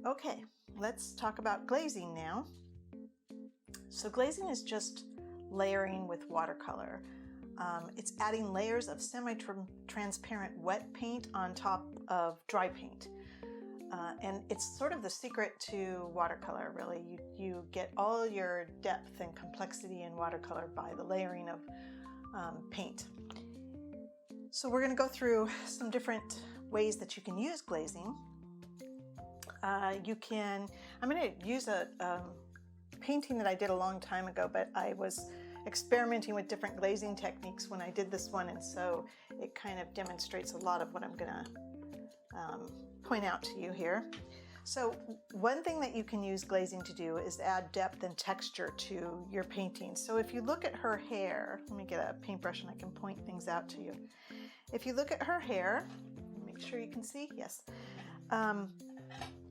Okay, let's talk about glazing now. So glazing is just layering with watercolor. It's adding layers of semi-transparent wet paint on top of dry paint. And it's sort of the secret to watercolor, really. You get all your depth and complexity in watercolor by the layering of paint. So we're going to go through some different ways that you can use glazing. I'm going to use a painting that I did a long time ago, but I was experimenting with different glazing techniques when I did this one, and so it kind of demonstrates a lot of what I'm going to point out to you here. So one thing that you can use glazing to do is add depth and texture to your painting. So if you look at her hair, let me get a paintbrush and I can point things out to you. If you look at her hair, make sure you can see, yes.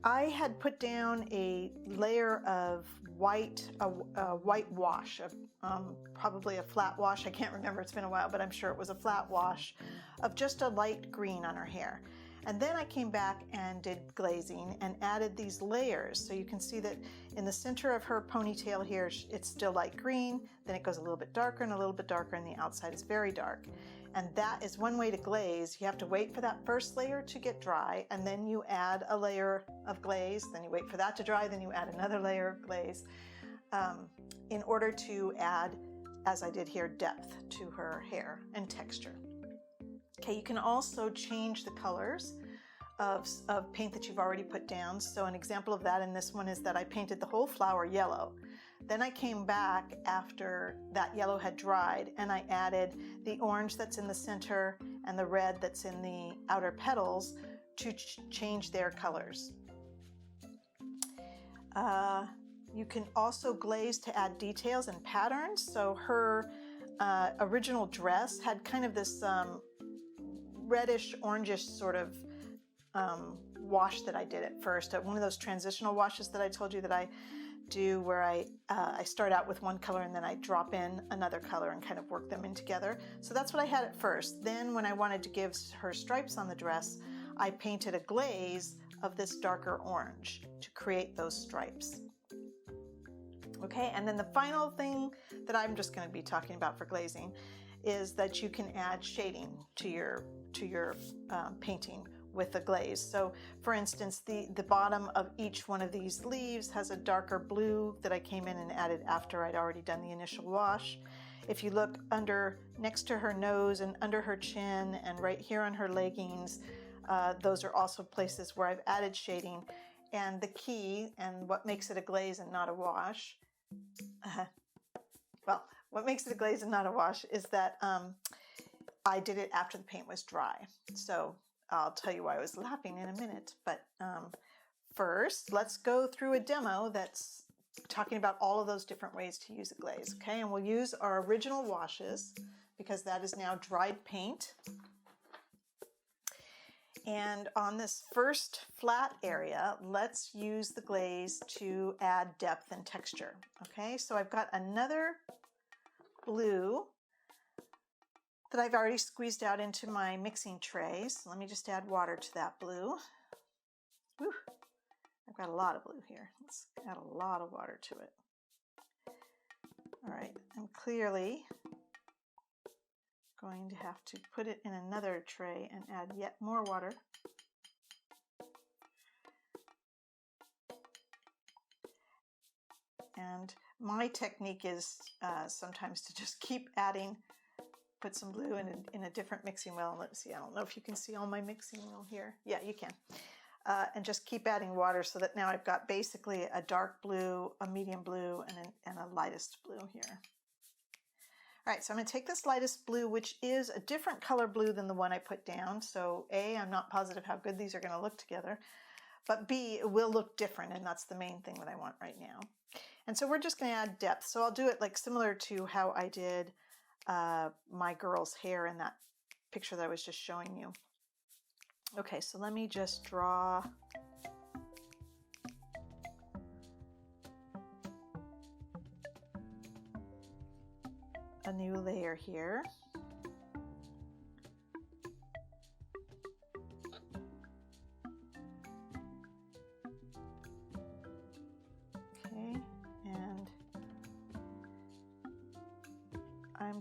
I had put down a layer of white wash, probably a flat wash. I can't remember, it's been a while, but I'm sure it was a flat wash of just a light green on her hair. And then I came back and did glazing and added these layers. So you can see that in the center of her ponytail here, it's still light green, then it goes a little bit darker and a little bit darker, and the outside is very dark. And that is one way to glaze. You have to wait for that first layer to get dry, and then you add a layer of glaze, then you wait for that to dry, then you add another layer of glaze in order to add, as I did here, depth to her hair and texture. Okay, you can also change the colors of paint that you've already put down. So an example of that in this one is that I painted the whole flower yellow. Then I came back after that yellow had dried and I added the orange that's in the center and the red that's in the outer petals to change their colors. You can also glaze to add details and patterns. So her original dress had kind of this reddish orangish sort of wash that I did at first. One of those transitional washes that I told you that I do, where I start out with one color and then I drop in another color and kind of work them in together. So that's what I had at first. Then when I wanted to give her stripes on the dress, I painted a glaze of this darker orange to create those stripes. Okay, and then the final thing that I'm just going to be talking about for glazing is that you can add shading to your painting with a glaze. So for instance, the bottom of each one of these leaves has a darker blue that I came in and added after I'd already done the initial wash. If you look next to her nose and under her chin and right here on her leggings, those are also places where I've added shading. And the key, and what makes it a glaze and not a wash, what makes it a glaze and not a wash is that I did it after the paint was dry. So I'll tell you why I was laughing in a minute. But first, let's go through a demo that's talking about all of those different ways to use a glaze. Okay, and we'll use our original washes because that is now dried paint. And on this first flat area, let's use the glaze to add depth and texture. Okay, so I've got another blue that I've already squeezed out into my mixing tray. So let me just add water to that blue. Whew. I've got a lot of blue here. Let's add a lot of water to it. All right, I'm clearly going to have to put it in another tray and add yet more water. And my technique is sometimes to just keep adding, put some blue in a different mixing well. Let's see, I don't know if you can see all my mixing well here. Yeah, you can. And just keep adding water so that now I've got basically a dark blue, a medium blue, and a lightest blue here. All right, so I'm going to take this lightest blue, which is a different color blue than the one I put down. So A, I'm not positive how good these are going to look together, but B, it will look different, and that's the main thing that I want right now. And so we're just going to add depth. So I'll do it like similar to how I did my girl's hair in that picture that I was just showing you. Okay, so let me just draw a new layer here.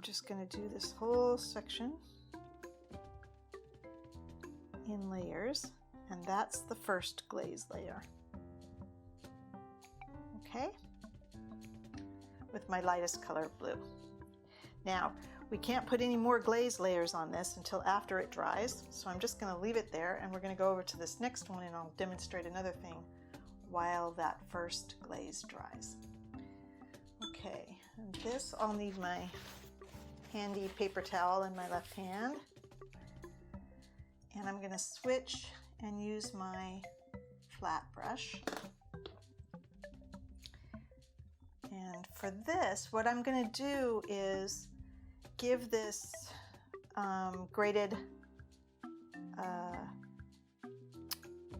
I'm just going to do this whole section in layers, and that's the first glaze layer. Okay, with my lightest color blue. Now, we can't put any more glaze layers on this until after it dries, so I'm just going to leave it there, and we're going to go over to this next one and I'll demonstrate another thing while that first glaze dries. Okay, and this, I'll need my handy paper towel in my left hand, and I'm going to switch and use my flat brush. And for this, what I'm going to do is give this graded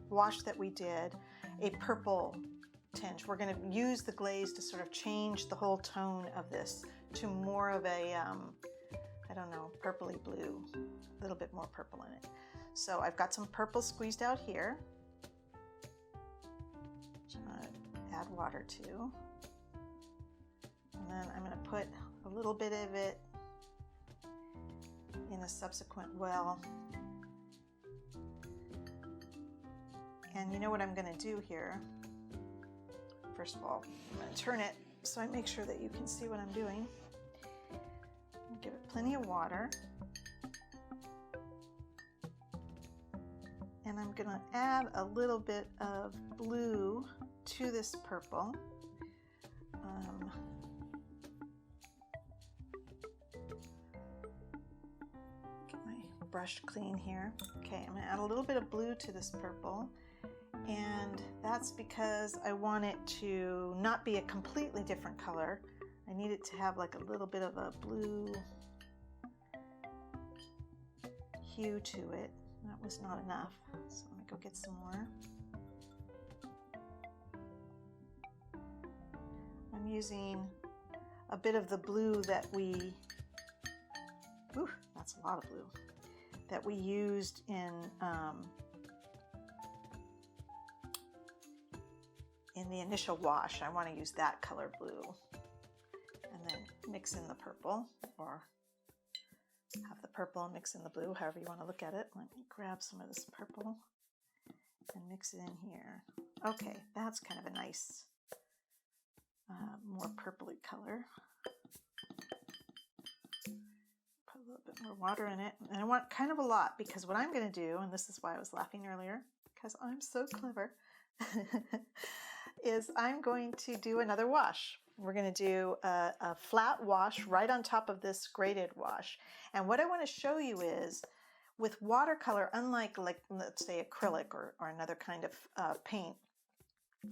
wash that we did a purple tinge. We're going to use the glaze to sort of change the whole tone of this to more of a, I don't know, purpley blue, a little bit more purple in it. So I've got some purple squeezed out here, which I'm going to add water to. And then I'm going to put a little bit of it in a subsequent well. And you know what I'm going to do here? First of all, I'm going to turn it so I make sure that you can see what I'm doing. Give it plenty of water. And I'm going to add a little bit of blue to this purple. Get my brush clean here. Okay, I'm going to add a little bit of blue to this purple. And that's because I want it to not be a completely different color. I need it to have like a little bit of a blue hue to it. That was not enough, so let me go get some more. I'm using a bit of the blue that we, ooh, that's a lot of blue, that we used in the initial wash. I want to use that color blue and then mix in the purple, or have the purple and mix in the blue, however you want to look at it. Let me grab some of this purple and mix it in here. Okay, that's kind of a nice, more purpley color. Put a little bit more water in it, and I want kind of a lot, because what I'm going to do, and this is why I was laughing earlier, because I'm so clever, is I'm going to do another wash. We're going to do a flat wash right on top of this graded wash. And what I want to show you is, with watercolor, unlike, like, let's say acrylic or another kind of paint,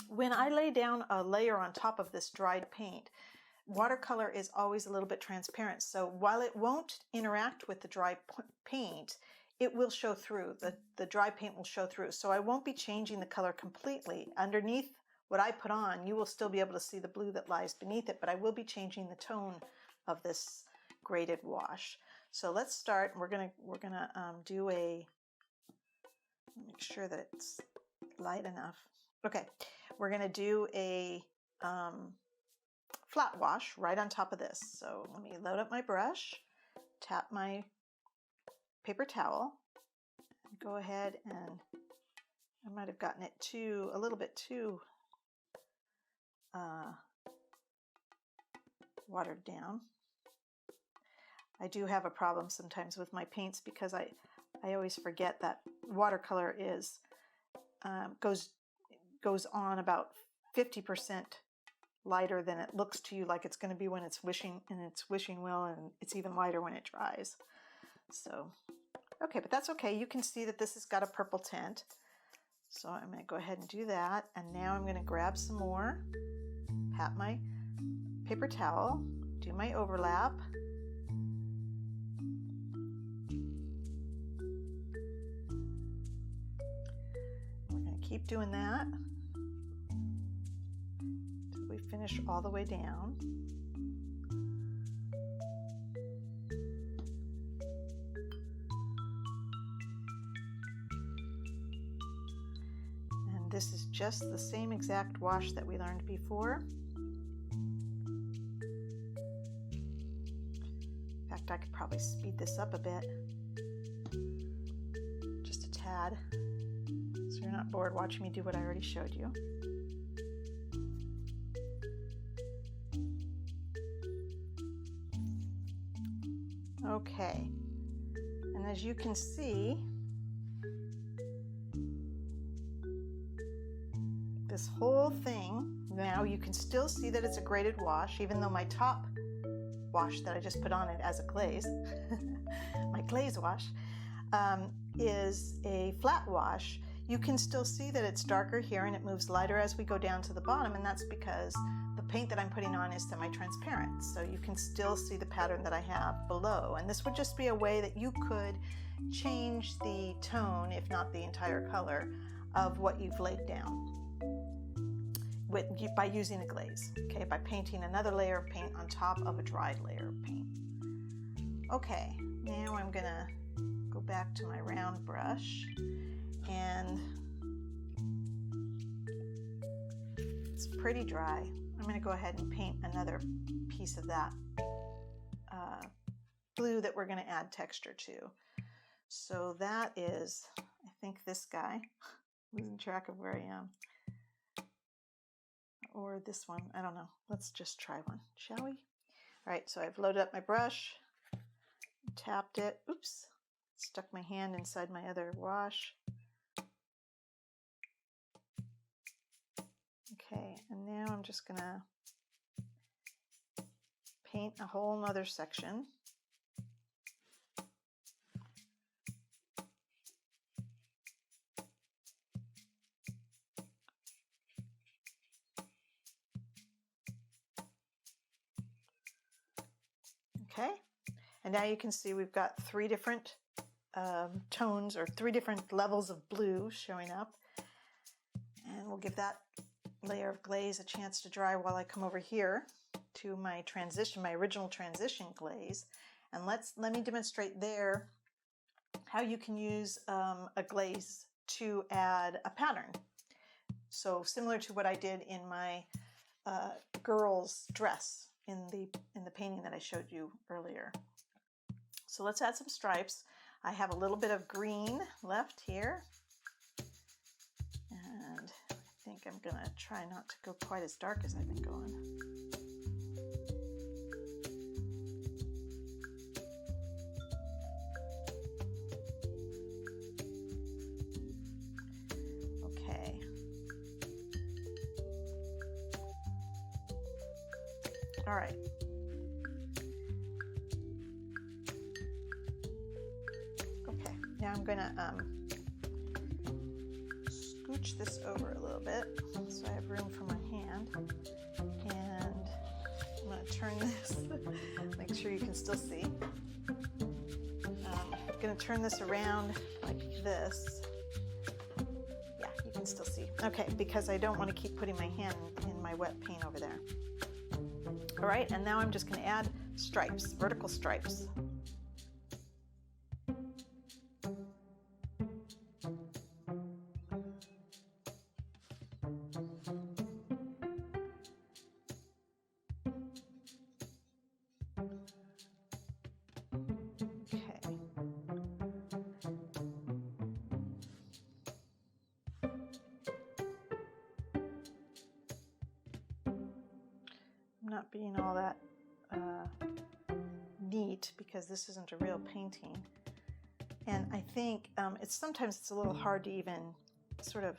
when I lay down a layer on top of this dried paint, watercolor is always a little bit transparent. So while it won't interact with the dry paint, it will show through. The dry paint will show through. So I won't be changing the color completely. Underneath what I put on, you will still be able to see the blue that lies beneath it, but I will be changing the tone of this graded wash. So let's start. We're gonna do a, make sure that it's light enough. Okay, we're gonna do a flat wash right on top of this. So let me load up my brush, tap my paper towel, and go ahead, and I might have gotten it a little bit too watered down. I do have a problem sometimes with my paints, because I always forget that watercolor is goes on about 50% lighter than it looks to you like it's going to be when it's wishing well, and it's even lighter when it dries. So, okay, but that's okay. You can see that this has got a purple tint. So I'm going to go ahead and do that. And now I'm going to grab some more, pat my paper towel, do my overlap. We're going to keep doing that until we finish all the way down. And this is just the same exact wash that we learned before. fact, I could probably speed this up a bit, just a tad, so you're not bored watching me do what I already showed you. Okay, and as you can see, this whole thing, now you can still see that it's a graded wash, even though my top wash that I just put on it as a glaze, my glaze wash, is a flat wash. You can still see that it's darker here and it moves lighter as we go down to the bottom, and that's because the paint that I'm putting on is semi-transparent, so you can still see the pattern that I have below. And this would just be a way that you could change the tone, if not the entire color, of what you've laid down by using a glaze, okay, by painting another layer of paint on top of a dried layer of paint. Okay, now I'm gonna go back to my round brush, and it's pretty dry. I'm gonna go ahead and paint another piece of that blue that we're gonna add texture to. So that is, I think, this guy. Losing track of where I am. Or this one, I don't know. Let's just try one, shall we? All right, so I've loaded up my brush, tapped it, oops, stuck my hand inside my other wash. Okay, and now I'm just gonna paint a whole nother section. Okay, and now you can see we've got three different tones, or three different levels of blue showing up. And we'll give that layer of glaze a chance to dry while I come over here to my transition, my original transition glaze. And let me demonstrate there how you can use a glaze to add a pattern. So similar to what I did in my girl's dress in the painting that I showed you earlier. So let's add some stripes. I have a little bit of green left here, and I think I'm gonna try not to go quite as dark as I've been going. Okay. All right. Okay, now I'm gonna scooch this over a little bit so I have room for my hand, and I'm gonna turn this, make sure you can still see. I'm gonna turn this around like this. Yeah, you can still see. Okay, because I don't want to keep putting my hand in my wet paint over there. All right, and now I'm just going to add stripes, vertical stripes. Not being all that neat because this isn't a real painting, and I think sometimes it's a little hard to even sort of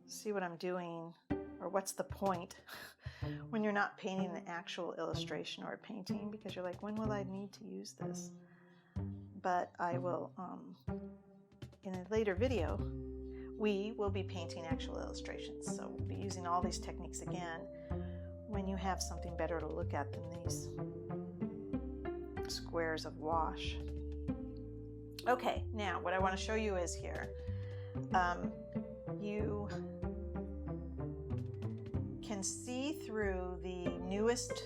see what I'm doing or what's the point when you're not painting an actual illustration or a painting, because you're like, when will I need to use this? But I will, in a later video, we will be painting actual illustrations, so we'll be using all these techniques again when you have something better to look at than these squares of wash. Okay, now what I want to show you is here. You can see through the newest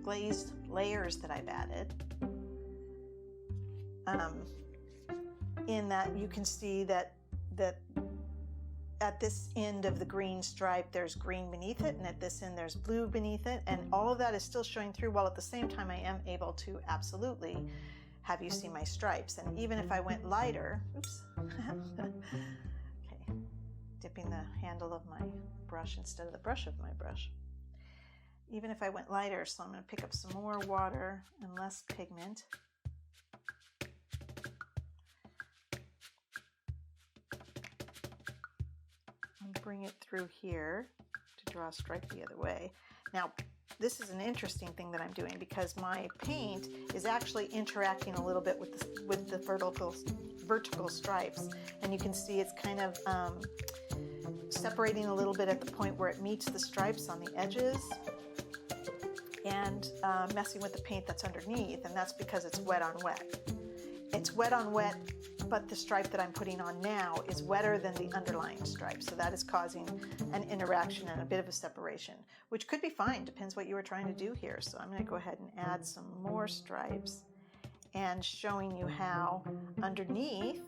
glazed layers that I've added. In that you can see that at this end of the green stripe, there's green beneath it, and at this end, there's blue beneath it, and all of that is still showing through, while at the same time, I am able to absolutely have you see my stripes. And even if I went lighter, oops, okay, dipping the handle of my brush instead of the brush of my brush. Even if I went lighter, so I'm going to pick up some more water and less pigment. And bring it through here to draw a stripe the other way. Now, this is an interesting thing that I'm doing because my paint is actually interacting a little bit with the vertical stripes, and you can see it's kind of separating a little bit at the point where it meets the stripes on the edges, and messing with the paint that's underneath, and that's because it's wet on wet. It's wet on wet, but the stripe that I'm putting on now is wetter than the underlying stripe, so that is causing an interaction and a bit of a separation, which could be fine, depends what you were trying to do here. So I'm going to go ahead and add some more stripes and showing you how underneath,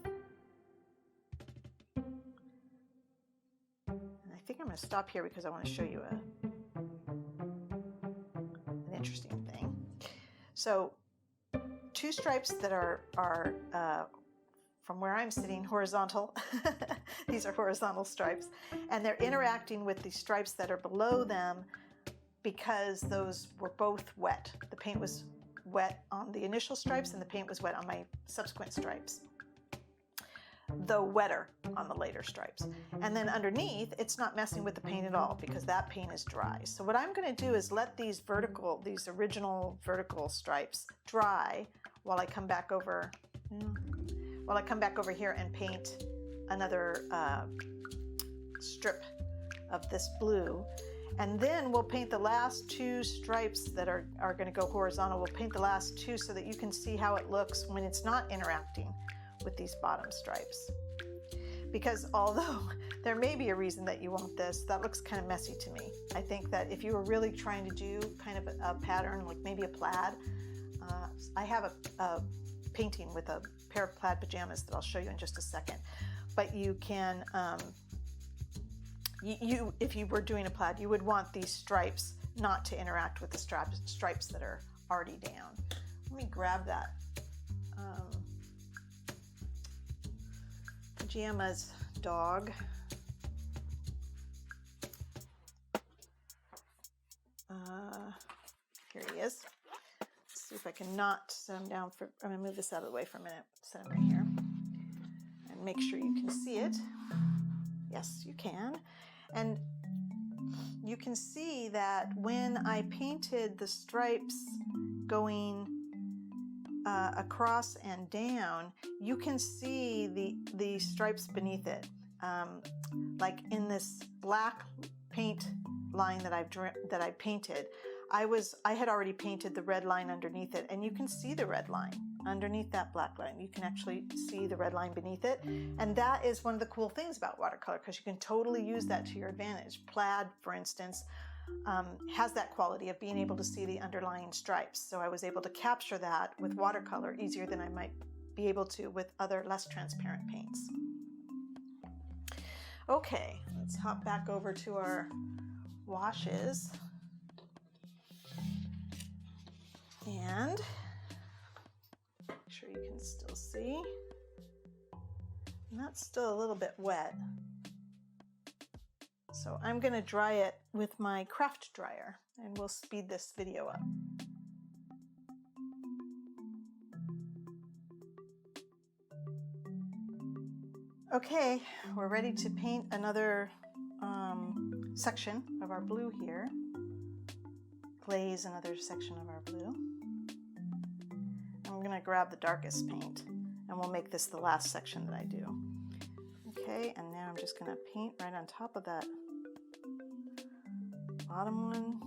and I think I'm going to stop here because I want to show you an interesting thing. So two stripes that are from where I'm sitting horizontal. These are horizontal stripes, and they're interacting with the stripes that are below them because those were both wet. The paint was wet on the initial stripes and the paint was wet on my subsequent stripes, though wetter on the later stripes. And then underneath, it's not messing with the paint at all because that paint is dry. So what I'm going to do is let these original vertical stripes dry while I come back over here and paint another strip of this blue. And then we'll paint the last two stripes that are going to go horizontal. We'll paint the last two so that you can see how it looks when it's not interacting with these bottom stripes. Because although there may be a reason that you want this, that looks kind of messy to me. I think that if you were really trying to do kind of a pattern, like maybe a plaid, I have a painting with a pair of plaid pajamas that I'll show you in just a second. But you can, if you were doing a plaid, you would want these stripes not to interact with the stripes that are already down. Let me grab that pajamas dog. Here he is. Let's see if I can not set him down for, I'm going to move this out of the way for a minute. Set him right here and make sure you can see it. Yes, you can. And you can see that when I painted the stripes going across and down, you can see the stripes beneath it. Like in this black paint line that I painted, I had already painted the red line underneath it, and you can see the red line underneath that black line. You can actually see the red line beneath it, and that is one of the cool things about watercolor, because you can totally use that to your advantage. Plaid, for instance, has that quality of being able to see the underlying stripes, so I was able to capture that with watercolor easier than I might be able to with other less transparent paints. Okay, let's hop back over to our washes. And make sure you can still see. And that's still a little bit wet. So I'm going to dry it with my craft dryer, and we'll speed this video up. Okay, we're ready to paint another section of our blue here. Glaze another section of our blue. I'm going to grab the darkest paint, and we'll make this the last section that I do. Okay, and now I'm just going to paint right on top of that bottom one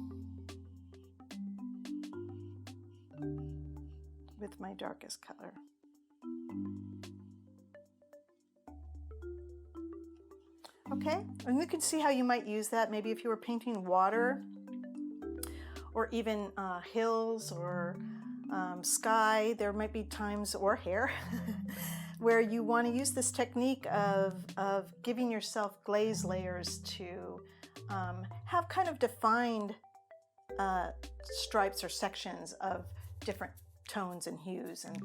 with my darkest color. Okay, and you can see how you might use that maybe if you were painting water, or even hills or sky. There might be times, or hair, where you want to use this technique of giving yourself glaze layers to have kind of defined stripes or sections of different tones and hues. And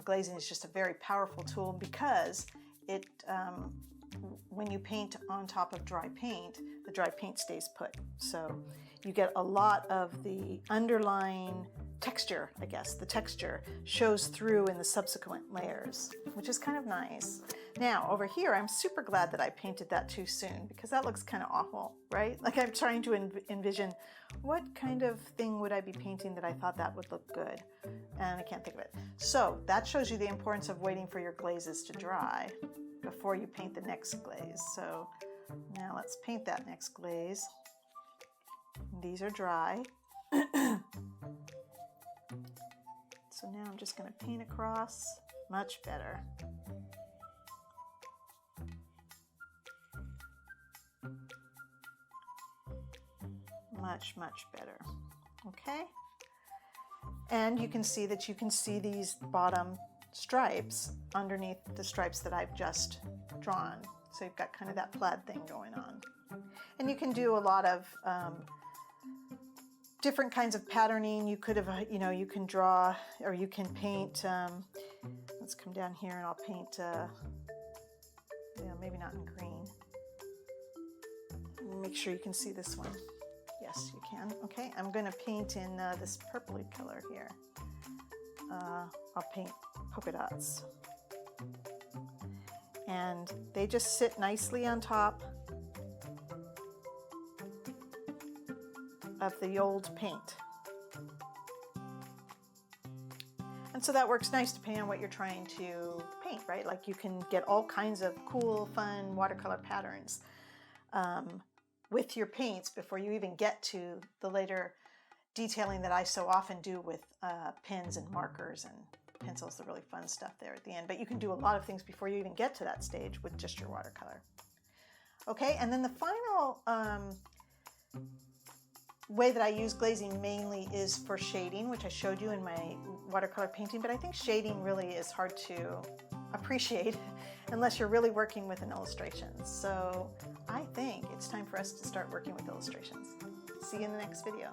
glazing is just a very powerful tool because it when you paint on top of dry paint, the dry paint stays put. So you get a lot of the underlying texture, I guess. The texture shows through in the subsequent layers, which is kind of nice. Now over here, I'm super glad that I painted that too soon because that looks kind of awful, right? Like I'm trying to envision what kind of thing would I be painting that I thought that would look good, and I can't think of it. So that shows you the importance of waiting for your glazes to dry before you paint the next glaze. So now let's paint that next glaze. These are dry. So now I'm just going to paint across. Much better. Much, much better. Okay? And you can see that you can see these bottom stripes underneath the stripes that I've just drawn. So you've got kind of that plaid thing going on. And you can do a lot of different kinds of patterning. You could have, you know, you can draw or you can paint. Let's come down here and I'll paint, maybe not in green. Make sure you can see this one. Yes, you can. Okay, I'm going to paint in this purpley color here. I'll paint polka dots. And they just sit nicely on top of the old paint. And so that works nice depending on what you're trying to paint, right? Like you can get all kinds of cool, fun watercolor patterns with your paints before you even get to the later detailing that I so often do with pens and markers and pencils, the really fun stuff there at the end. But you can do a lot of things before you even get to that stage with just your watercolor. Okay, and then the final way that I use glazing mainly is for shading, which I showed you in my watercolor painting, but I think shading really is hard to appreciate unless you're really working with an illustration. So I think it's time for us to start working with illustrations. See you in the next video.